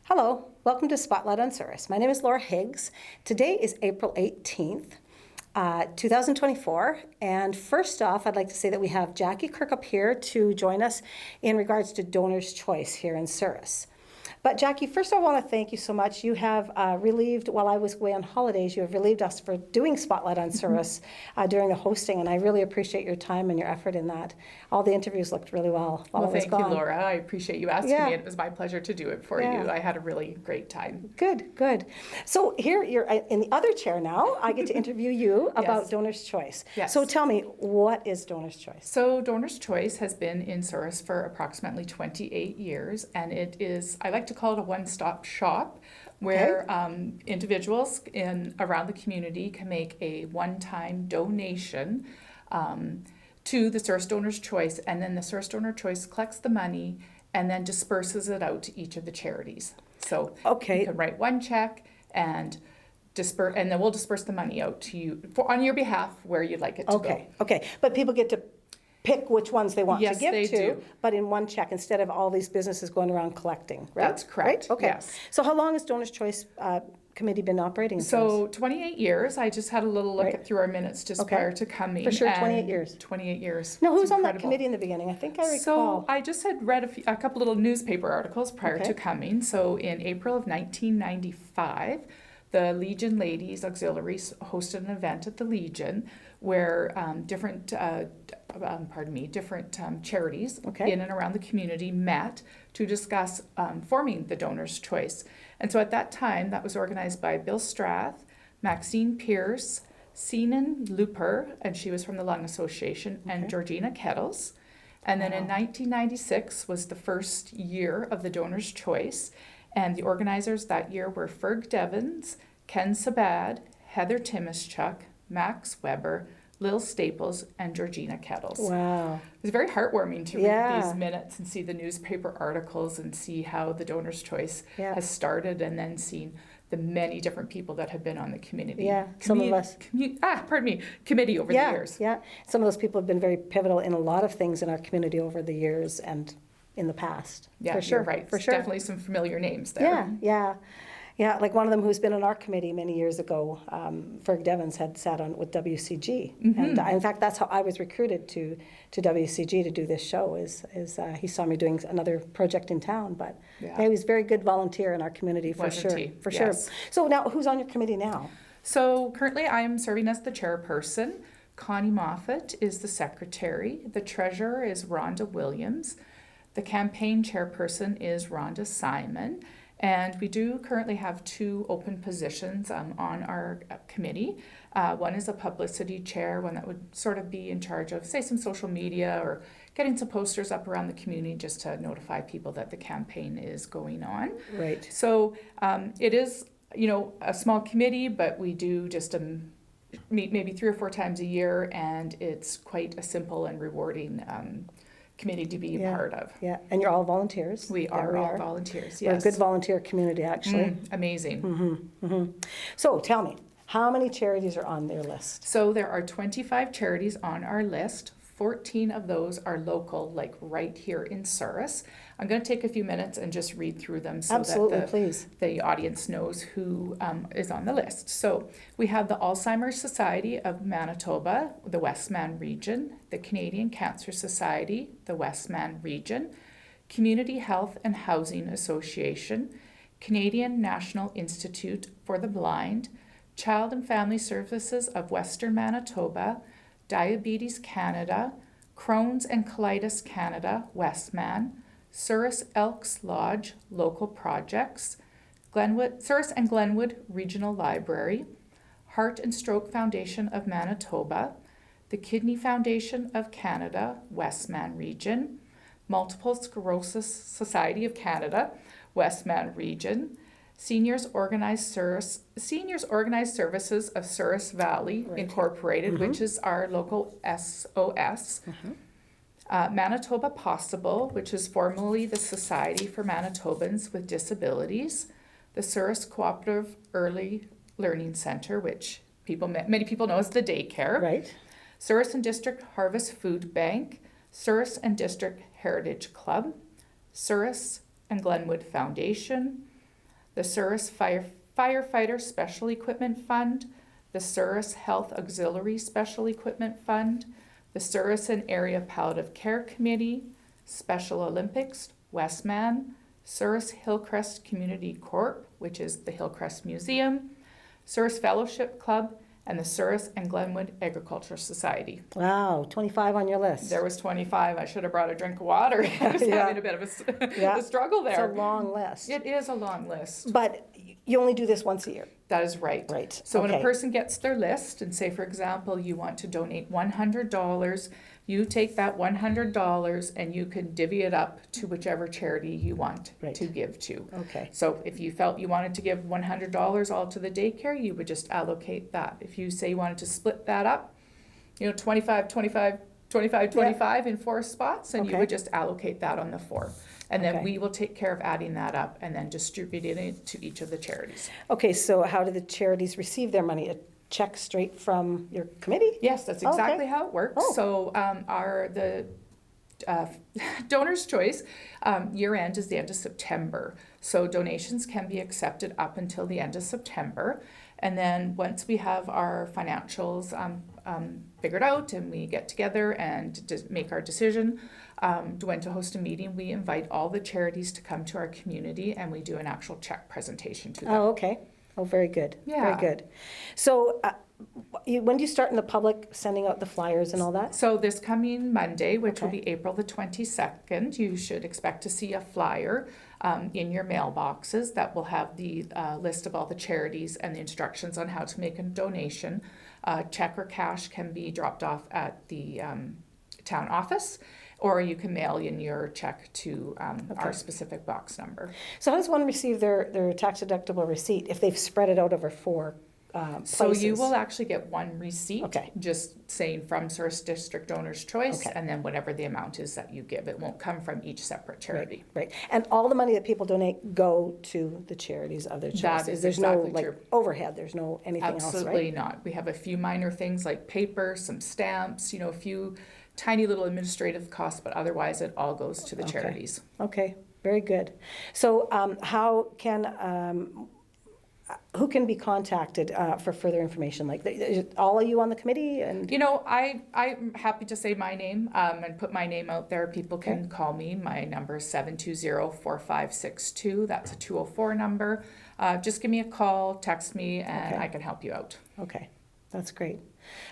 Hello, welcome to Spotlight on Souris. My name is Laura Higgs. Today is April 18th, 2024. And first off, I'd like to say that we have Jackie Kirkup here to join us in regards to Donor's Choice here in Souris. But Jackie, first I want to thank you so much. You have relieved, while I was away on holidays, you have relieved us for doing Spotlight on Souris during the hosting, and I really appreciate your time and your effort in that. All the interviews looked really well while I was thank you, gone. Laura. I appreciate you asking me. It was my pleasure to do it for you. I had a really great time. Good, good. So here you're in the other chair now. I get to interview you about Donor's Choice. Yes. So tell me, what is Donor's Choice? So Donor's Choice has been in Souris for approximately 28 years, and it is, I like to call it a one-stop shop where individuals around the community can make a one-time donation to the Souris Donor's Choice, and then the Souris Donor Choice collects the money and then disperses it out to each of the charities. So you can write one check and then we'll disperse the money out to you on your behalf where you'd like it to go. Okay, but people get to pick which ones they want to give they to, do. but in one check instead of all these businesses going around collecting, right? That's correct, right? Okay. yes. So how long has Donor's Choice Committee been operating? So 28 years. I just had a little look through our minutes just prior to coming. For sure, 28 years. 28 years. Now, who's on that committee in the beginning? I think I recall. So I just had read a couple little newspaper articles prior to coming. So in April of 1995, the Legion Ladies Auxiliaries hosted an event at the Legion where different charities in and around the community met to discuss forming the Donor's Choice. And so at that time, that was organized by Bill Strath, Maxine Pierce, Seenan Looper, and she was from the Lung Association, and Georgina Kettles. And then in 1996 was the first year of the Donor's Choice. And the organizers that year were Ferg Devins, Ken Sabad, Heather Timischuk, Max Weber, Lil Staples, and Georgina Kettles. Wow. It was very heartwarming to read these minutes and see the newspaper articles and see how the Donor's Choice has started, and then seeing the many different people that have been on the community. Some of us. Committee over the years. Yeah, some of those people have been very pivotal in a lot of things in our community over the years and in the past. Yeah, for sure. You're right. For sure. Definitely some familiar names there. Yeah, like one of them who's been on our committee many years ago, Ferg Devins had sat on with WCG. And in fact, that's how I was recruited to WCG to do this show, is he saw me doing another project in town. But he was a very good volunteer in our community for sure. For sure. So now, who's on your committee now? So currently I am serving as the chairperson. Connie Moffat is the secretary. The treasurer is Rhonda Williams. The campaign chairperson is Rhonda Simon. And we do currently have two open positions on our committee. One is a publicity chair, one that would sort of be in charge of, say, some social media or getting some posters up around the community just to notify people that the campaign is going on. Right. So it is, a small committee, but we do just meet maybe 3 or 4 times a year, and it's quite a simple and rewarding committee to be a part of. Yeah, and you're all volunteers. We are all volunteers, yes. We're a good volunteer community, actually. Amazing. So tell me, how many charities are on their list? So there are 25 charities on our list. 14 of those are local, like right here in Souris. I'm going to take a few minutes and just read through them so that the audience knows who is on the list. So we have the Alzheimer's Society of Manitoba, the Westman Region, the Canadian Cancer Society, the Westman Region, Community Health and Housing Association, Canadian National Institute for the Blind, Child and Family Services of Western Manitoba, Diabetes Canada, Crohn's and Colitis Canada, Westman, Souris Elks Lodge Local Projects, Souris and Glenwood Regional Library, Heart and Stroke Foundation of Manitoba, the Kidney Foundation of Canada, Westman Region, Multiple Sclerosis Society of Canada, Westman Region, Seniors Organized Services of Souris Valley Incorporated, which is our local SOS. Manitoba Possible, which is formerly the Society for Manitobans with Disabilities. The Souris Cooperative Early Learning Center, which many people know as the daycare. Right. Souris and District Harvest Food Bank. Souris and District Heritage Club. Souris and Glenwood Foundation. the Souris Firefighter Special Equipment Fund, the Souris Health Auxiliary Special Equipment Fund, the Souris and Area Palliative Care Committee, Special Olympics, Westman, Souris Hillcrest Community Corp., which is the Hillcrest Museum, Souris Fellowship Club, and the Souris and Glenwood Agricultural Society. Wow, 25 on your list. There was 25. I should have brought a drink of water. I was having a bit of a struggle there. It's a long list. It is a long list. But you only do this once a year. That is right. Right. So when a person gets their list and say, for example, you want to donate $100, you take that $100 and you can divvy it up to whichever charity you want to give to. Okay. So if you felt you wanted to give $100 all to the daycare, you would just allocate that. If you say you wanted to split that up, 25, 25, 25, 25 in 4 spots, and you would just allocate that on the 4. And then we will take care of adding that up and then distributing it to each of the charities. Okay, so how do the charities receive their money? A check straight from your committee? Yes, that's exactly how it works. Oh. So the Donor's Choice year end is the end of September. So donations can be accepted up until the end of September. And then once we have our financials figured out and we get together and make our decision when to host a meeting, we invite all the charities to come to our community and we do an actual check presentation to them. Oh, okay. Oh, very good. Yeah. Very good. So when do you start in the public sending out the flyers and all that? So this coming Monday, which will be April the 22nd, you should expect to see a flyer in your mailboxes that will have the list of all the charities and the instructions on how to make a donation. Check or cash can be dropped off at the town office, or you can mail in your check to our specific box number. So how does one receive their tax-deductible receipt if they've spread it out over 4 places? So you will actually get one receipt, just saying from Souris District Donor's Choice, and then whatever the amount is that you give. It won't come from each separate charity. Right. And all the money that people donate go to the charities of their choice. That is There's exactly no true. Overhead. There's no anything Absolutely else, right? not. We have a few minor things like paper, some stamps, a few tiny little administrative costs, but otherwise it all goes to the charities. Okay, very good. So how can, who can be contacted for further information? Like all of you on the committee? And I'm happy to say my name and put my name out there. People can call me. My number is 720-4562. That's a 204 number. Just give me a call, text me, and I can help you out. Okay, that's great.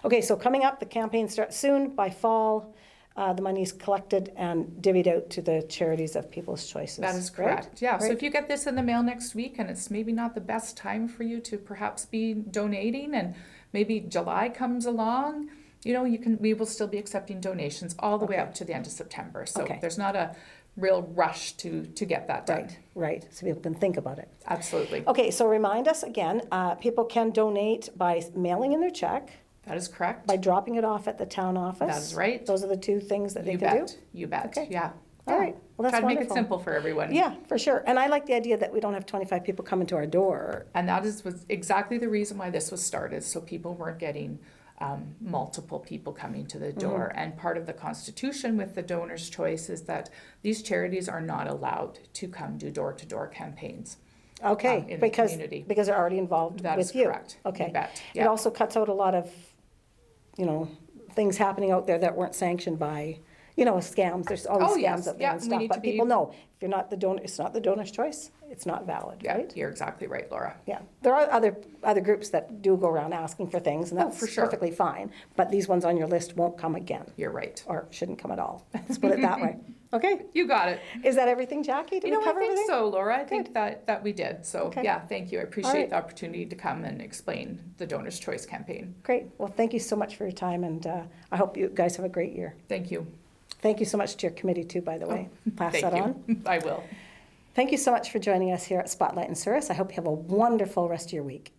Okay, so coming up, the campaign starts soon. By fall, the money is collected and divvied out to the charities of people's choices. That is correct. Right? Yeah. Right. So if you get this in the mail next week and it's maybe not the best time for you to perhaps be donating, and maybe July comes along, we will still be accepting donations all the way up to the end of September. So there's not a real rush to get that done. Right. So people can think about it. Absolutely. Okay, so remind us again, people can donate by mailing in their check. That is correct. By dropping it off at the town office. That is right. Those are the 2 things that they can do? You bet. Okay. Yeah. All right. Well, that's Try to wonderful. make it simple for everyone. Yeah, for sure. And I like the idea that we don't have 25 people coming to our door. And that was exactly the reason why this was started, so people weren't getting multiple people coming to the door. And part of the Constitution with the Donor's Choice is that these charities are not allowed to come do door-to-door campaigns. Okay, in the community. Because they're already involved That with is you. Correct. Okay. You bet. It also cuts out a lot of, things happening out there that weren't sanctioned by, scams. There's always scams out there and stuff. But people know if you're not the donor, it's not the donor's choice. It's not valid, right? You're exactly right, Laura. Yeah. There are other groups that do go around asking for things, and that's perfectly fine. But these ones on your list won't come again. You're right. Or shouldn't come at all. Let's put it that way. Okay. You got it. Is that everything, Jackie? Did we cover everything? I think so, Laura. I think that we did. So thank you. I appreciate the opportunity to come and explain the Donor's Choice campaign. Great. Well, thank you so much for your time, and I hope you guys have a great year. Thank you. Thank you so much to your committee too, by the way. Pass that on. I will. Thank you so much for joining us here at Spotlight in Souris. I hope you have a wonderful rest of your week.